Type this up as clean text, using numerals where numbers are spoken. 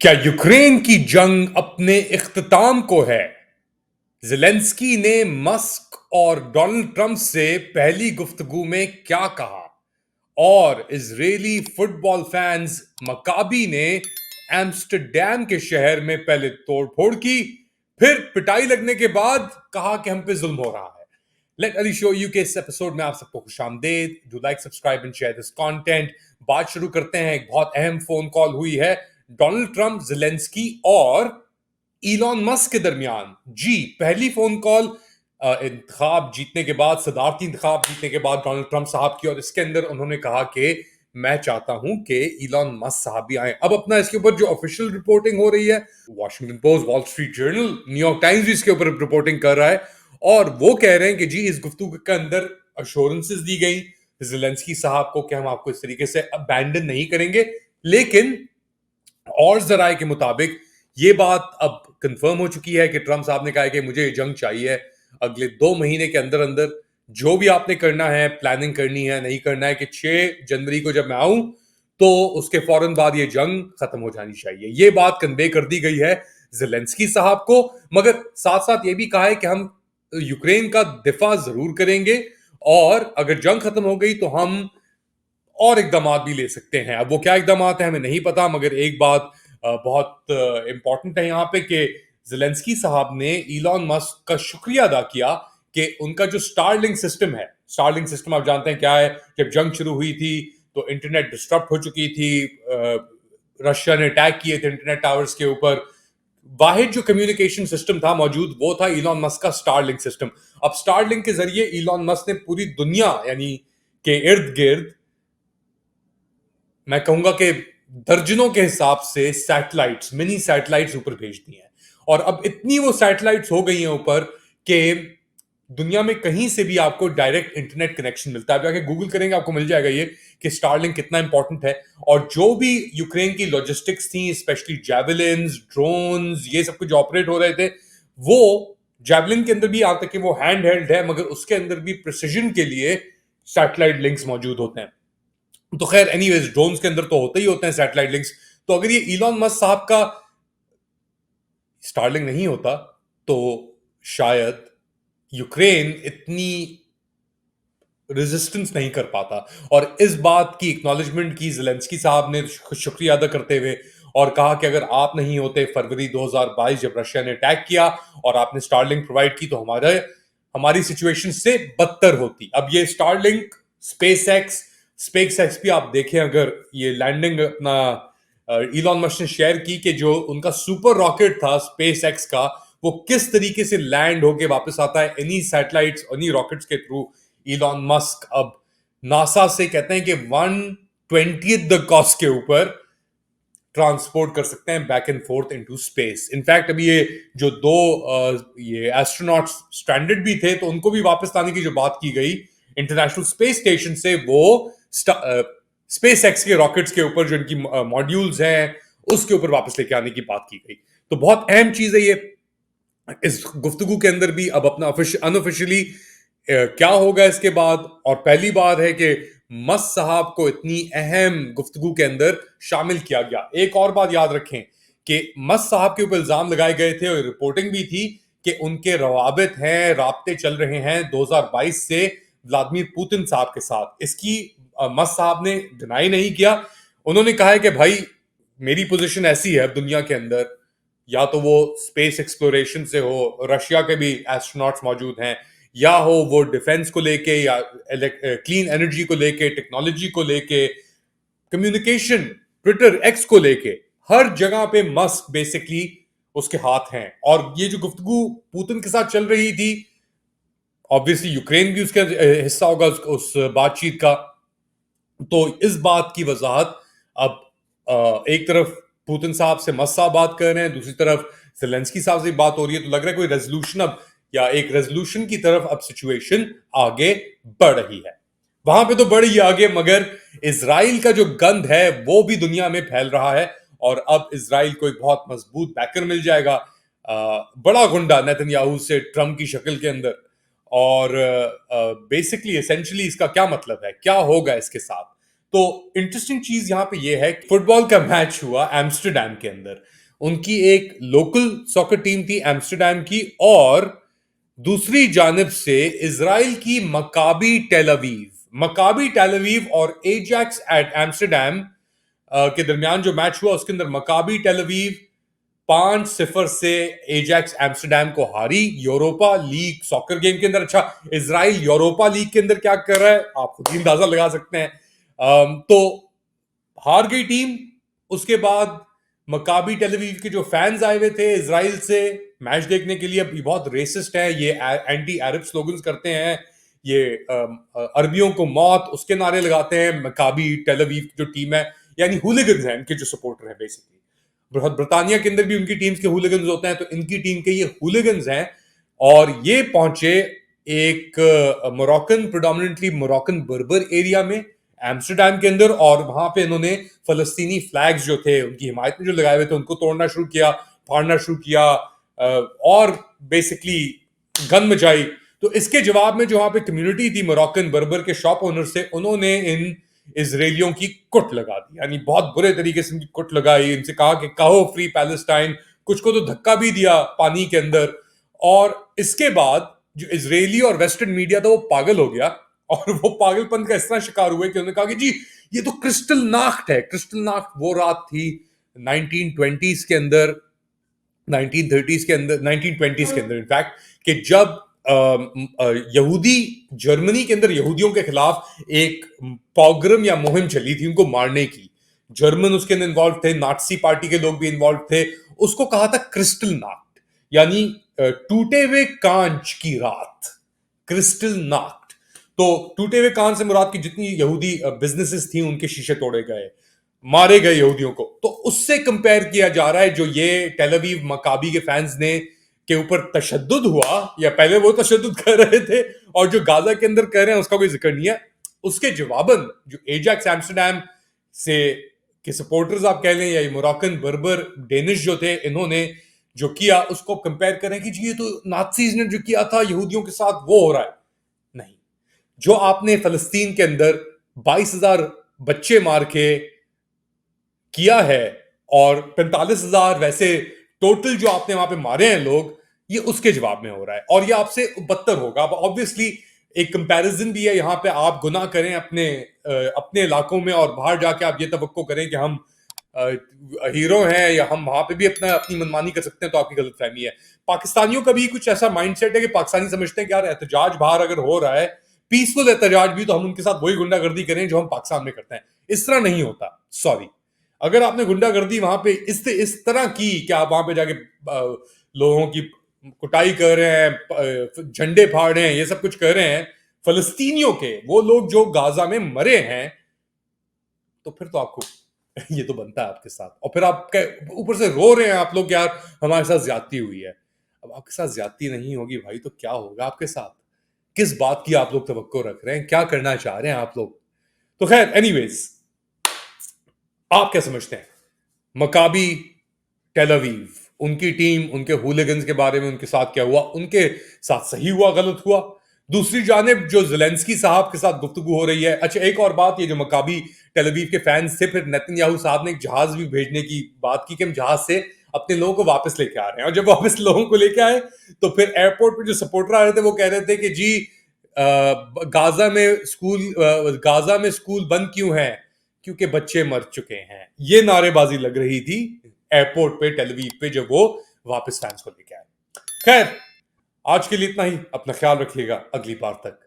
क्या यूक्रेन की जंग अपने इख्तिताम को है? ज़ेलेंस्की ने मस्क और डोनाल्ड ट्रंप से पहली गुफ्तगू में क्या कहा? और इजरायली फुटबॉल फैंस मकाबी ने एम्स्टरडैम के शहर में पहले तोड़फोड़ की, फिर पिटाई लगने के बाद कहा कि हम पे जुल्म हो रहा है। लेट अली शो यू के इस एपिसोड में आप सबको खुशामदेद। Do like, subscribe and share this content. बात शुरू करते हैं। एक बहुत अहम फोन कॉल हुई है डोनाल्ड ट्रंप, ज़ेलेंस्की और इलॉन मस्क के दरमियान। जी, पहली फोन कॉल इंतखाब जीतने के बाद, सदारती इंतखाब जीतने के बाद डोनाल्ड ट्रंप साहब की, और इसके अंदर उन्होंने कहा कि मैं चाहता हूं कि इलॉन मस्क साहब भी आए। अब अपना इसके ऊपर जो ऑफिशियल रिपोर्टिंग हो रही है, Washington post, wall street journal, New York times भी इसके ऊपर रिपोर्टिंग कर रहा है, और वो कह रहे हैं कि जी इस गुफ्तगू के अंदर अश्योरेंसेस दी गई ज़ेलेंस्की साहब को कि हम आपको इस तरीके से अबैंडन नहीं करेंगे। लेकिन और जराए के मुताबिक ये बात अब कंफर्म हो चुकी है कि ट्रंप साहब ने कहा है कि मुझे ये जंग चाहिए अगले 2 महीने के अंदर अंदर। जो भी आपने करना है, प्लानिंग करनी है, नहीं करना है कि 6 जनवरी को जब मैं आऊं तो उसके फौरन बाद ये जंग खत्म हो जानी चाहिए। ये बात कन्वे कर दी गई है ज़ेलेंस्की साहब को, मगर साथ साथ ये भी कहा है कि हम यूक्रेन का दिफा जरूर करेंगे, और अगर जंग खत्म हो गई तो हम और इकदाम भी ले सकते हैं। अब वो क्या इकदाम है हमें नहीं पता, मगर एक बात बहुत इंपॉर्टेंट है यहाँ पे कि ज़ेलेंस्की साहब ने इलॉन मस्क का शुक्रिया अदा किया कि उनका जो स्टारलिंक सिस्टम है, स्टारलिंक सिस्टम आप जानते हैं क्या है। जब जंग शुरू हुई थी तो इंटरनेट डिस्टर्ब हो चुकी थी, रशिया ने अटैक किए थे इंटरनेट टावर्स के ऊपर। वाहिद जो कम्युनिकेशन सिस्टम था मौजूद वो था इलॉन मस्क का स्टारलिंक सिस्टम। अब स्टारलिंक के जरिए इलॉन मस्क ने पूरी दुनिया यानी के इर्द गिर्द, मैं कहूंगा कि दर्जनों के हिसाब से सैटेलाइट्स, मिनी सैटेलाइट्स ऊपर भेज दी हैं। और अब इतनी वो सैटेलाइट्स हो गई हैं ऊपर कि दुनिया में कहीं से भी आपको डायरेक्ट इंटरनेट कनेक्शन मिलता है। आप जाके गूगल करेंगे आपको मिल जाएगा ये कि स्टारलिंक कितना इंपॉर्टेंट है। और जो भी यूक्रेन की लॉजिस्टिक्स थी, स्पेशली जैवलिन्स, ड्रोन्स, ये सब कुछ ऑपरेट हो रहे थे, वो जैवलिन के अंदर भी, यहां तक कि वो हैंड हेल्ड है, मगर उसके अंदर भी प्रिसीजन के लिए सैटेलाइट लिंक्स मौजूद होते हैं। तो खैर एनीवेज, ड्रोन्स के अंदर तो होते ही होते हैं सैटेलाइट लिंक्स। तो अगर ये इलॉन मस्क साहब का स्टारलिंक नहीं होता तो शायद यूक्रेन इतनी रेजिस्टेंस नहीं कर पाता। और इस बात की एक्नॉलेजमेंट की ज़ेलेंस्की साहब ने शुक्रिया अदा करते हुए, और कहा कि अगर आप नहीं होते फरवरी 2022 जब रशिया ने अटैक किया और आपने स्टारलिंक प्रोवाइड की, तो हमारी सिचुएशन से बदतर होती। अब ये स्टारलिंक, स्पेस एक्स भी आप देखें, अगर ये लैंडिंग अपना इलॉन मस्क ने शेयर की कि जो उनका सुपर रॉकेट था स्पेस एक्स का, वो किस तरीके से लैंड होके वापस आता है इन्हीं सैटेलाइट्स, इन्हीं रॉकेट्स के थ्रू। इलॉन मस्क अब नासा से कहते हैं कि 1/20 द कॉस्ट के ऊपर ट्रांसपोर्ट कर सकते हैं back and fourth into space. In fact अभी ये जो दो ये एस्ट्रोनॉट्स स्ट्रैंडेड भी थे, तो उनको भी वापस लाने की जो बात की गई इंटरनेशनल स्पेस स्टेशन से, वो स्पेस एक्स के रॉकेट्स के ऊपर जो इनकी मॉड्यूल्स हैं उसके ऊपर वापस लेके आने की बात की गई। तो बहुत अहम चीज है ये। इस गुफ्तगू के अंदर भी अब अपना अनऑफिशियली क्या होगा इसके बाद, और पहली बात है कि मस्क साहब को इतनी अहम गुफ्तगू के अंदर शामिल किया गया। एक और बात याद रखें कि मस्क साहब के ऊपर इल्जाम लगाए गए थे और रिपोर्टिंग भी थी कि उनके रवाबित हैं, राब्ते चल रहे हैं 2022 से व्लादिमीर पुतिन साहब के साथ। इसकी मस्क साहब ने डिनाई नहीं किया। उन्होंने कहा है कि भाई मेरी पोजीशन ऐसी है दुनिया के अंदर, या तो वो स्पेस एक्सप्लोरेशन से हो, रशिया के भी एस्ट्रोनॉट्स मौजूद हैं, या हो वो डिफेंस को लेके, या क्लीन एनर्जी को लेके, टेक्नोलॉजी को लेके, कम्युनिकेशन, ट्विटर, एक्स को लेके, हर जगह पे मस्क बेसिकली उसके हाथ हैं। और ये जो गुफ्तगू पुतिन के साथ चल रही थी, ऑब्वियसली यूक्रेन भी उसका हिस्सा होगा उस बातचीत का। तो इस बात की वजाहत अब एक तरफ पुतिन साहब से मस्क साहब बात कर रहे हैं, दूसरी तरफ ज़ेलेंस्की साहब से बात हो रही है। तो लग रहा है कोई रेजोल्यूशन अब, या एक रेजोल्यूशन की तरफ अब सिचुएशन आगे बढ़ रही है। वहां पे तो बढ़ ही आगे, मगर इजराइल का जो गंद है वो भी दुनिया में फैल रहा है। और अब इजराइल को एक बहुत मजबूत बैकर मिल जाएगा, बड़ा गुंडा नेतन्याहू से, ट्रम्प की शक्ल के अंदर। और बेसिकली एसेंशियली इसका क्या मतलब है, क्या होगा इसके साथ? तो इंटरेस्टिंग चीज यहां पे ये है कि फुटबॉल का मैच हुआ एम्स्टरडेम के अंदर। उनकी एक लोकल सॉकर टीम थी एम्स्टरडेम की, और दूसरी जानब से इजराइल की मकाबी टेल अवीव और एजैक्स एट एम्स्टरडेम के दरमियान जो मैच हुआ, उसके अंदर मकाबी टेल अवीव 5-0 से एजैक्स एम्स्टरडेम को हारी यूरोपा लीग सॉकर गेम के अंदर। अच्छा, इजराइल यूरोपा लीग के अंदर क्या कर रहा है आप खुद ही अंदाजा लगा सकते हैं। तो हार गई टीम। उसके बाद मकाबी टेलवीव के जो फैंस आए हुए थे इजराइल से मैच देखने के लिए, अब ये बहुत रेसिस्ट है, ये एंटी अरब स्लोगन्स करते हैं, ये अरबियों को मौत उसके नारे लगाते हैं। मकाबी टेलवीव की जो टीम है, यानी हुलिगन्स हैं इनके जो सपोर्टर हैं बेसिकली। ब्रिटानिया के अंदर भी उनकी टीम्स के हुलिगन्स होते हैं, तो इनकी टीम के ये हुलिगन्स हैं। और ये पहुंचे एक मोरक्कन, प्रेडोमिनेंटली मोरक्कन बर्बर एरिया में एम्स्टरडेम के अंदर, और वहां पे इन्होंने फलस्तीनी फ्लैग्स जो थे उनकी हिमायत में जो लगाए हुए थे उनको तोड़ना शुरू किया, फाड़ना शुरू किया, और बेसिकली गन मचाई। तो इसके जवाब में जो वहां पे कम्युनिटी थी मोरक्कन बर्बर के शॉप ओनर से, उन्होंने इन इजरायलियों की कुट लगा दी, यानी बहुत बुरे तरीके से इनकी कुट लगाई, इनसे कहा कि कहो फ्री पैलेस्टाइन, कुछ को तो धक्का भी दिया पानी के अंदर। और इसके बाद जो इजरायली और वेस्टर्न मीडिया था वो पागल हो गया, और वो पागलपन का इस तरह शिकार हुए कि उन्होंने कहा कि जी ये तो क्रिस्टल नाक्ट है। क्रिस्टल नाक्ट वो रात थी 1920s के अंदर, 1930s के अंदर, 1920s के अंदर इनफैक्ट, कि जब यहूदी जर्मनी के अंदर यहूदियों के खिलाफ एक पॉग्रम या मुहिम चली थी उनको मारने की। जर्मन उसके अंदर इन्वॉल्व थे, नाटसी पार्टी के लोग भी इन्वॉल्व थे। उसको कहा था क्रिस्टल नाक्ट, यानी टूटे हुए कांच की रात, क्रिस्टल नाक्ट। तो टूटे हुए कांच से मुराद की जितनी यहूदी बिजनेसेस थी उनके शीशे तोड़े गए, मारे गए यहूदियों को। तो उससे कंपेयर किया जा रहा है जो ये टेल अवीव मकाबी के फैंस ने के ऊपर तशद्दुद हुआ, या पहले वो तशद्दुद कर रहे थे और जो गाजा के अंदर कर रहे हैं उसका कोई जिक्र नहीं है, उसके जवाबन जो एजैक्स एम्स्टरडेम से के सपोर्टर्स आप कह लें, या मोरक्कन बर्बर डेनिश जो थे, इन्होंने जो किया उसको कंपेयर करें कि जी ये तो नाज़ीज़ ने जो किया था यहूदियों के साथ वो हो रहा है। नहीं, जो आपने फलस्तीन के अंदर 22,000 बच्चे मार के किया है, और 45,000 वैसे टोटल जो आपने वहां पे मारे हैं लोग, ये उसके जवाब में हो रहा है, और ये आपसे बदतर होगा। अब ऑब्वियसली एक कंपैरिजन भी है यहाँ पे, आप गुनाह करें अपने अपने इलाकों में और बाहर जाके आप ये तवक्को करें कि हम हीरो हैं या हम वहां पे भी अपनी मनमानी कर सकते हैं, तो आपकी गलतफहमी है। पाकिस्तानियों का भी कुछ ऐसा माइंडसेट है कि पाकिस्तानी समझते हैं कि यार एहतजाज बाहर अगर हो रहा है, पीसफुल एहतजाज भी, तो हम उनके साथ वही गुंडागर्दी करें जो हम पाकिस्तान में करते हैं। इस तरह नहीं होता, सॉरी। अगर आपने गुंडागर्दी वहां पे इस तरह की कि आप वहां पे जाके लोगों की कुटाई कर रहे हैं, झंडे फाड़ रहे हैं, ये सब कुछ कर रहे हैं फलस्तीनियों के, वो लोग जो गाजा में मरे हैं, तो फिर तो आपको ये तो बनता है आपके साथ। और फिर आप ऊपर से रो रहे हैं आप लोग, यार हमारे साथ ज्यादती हुई है। अब आपके साथ ज्यादती नहीं होगी भाई, तो क्या होगा आपके साथ? किस बात की आप लोग तवक्को रख रहे हैं? क्या करना चाह रहे हैं आप लोग? तो खैर, एनीवेज, आप क्या समझते हैं मकाबी टेल अवीव, उनकी टीम, उनके हुलिगन्स के बारे में, उनके साथ क्या हुआ? उनके साथ सही हुआ, गलत हुआ? दूसरी जानिब जो ज़ेलेंस्की साहब के साथ गुफ्तगू हो रही है। अच्छा, एक और बात, ये जो मकाबी टेल अवीव के फैंस थे, फिर नेतन्याहू साहब ने एक जहाज भी भेजने की बात की कि हम जहाज से अपने लोगों को वापस लेके आ रहे हैं। और जब वापस लोगों को लेके आए, तो फिर एयरपोर्ट पे जो सपोर्टर आ रहे थे वो कह रहे थे कि जी गाजा में स्कूल बंद क्यों है? क्योंकि बच्चे मर चुके हैं। ये नारेबाजी लग रही थी एयरपोर्ट पे, टेल अवीव पे, जब वो वापस फैंस को लेके आए। खैर, आज के लिए इतना ही। अपना ख्याल रखिएगा, अगली बार तक।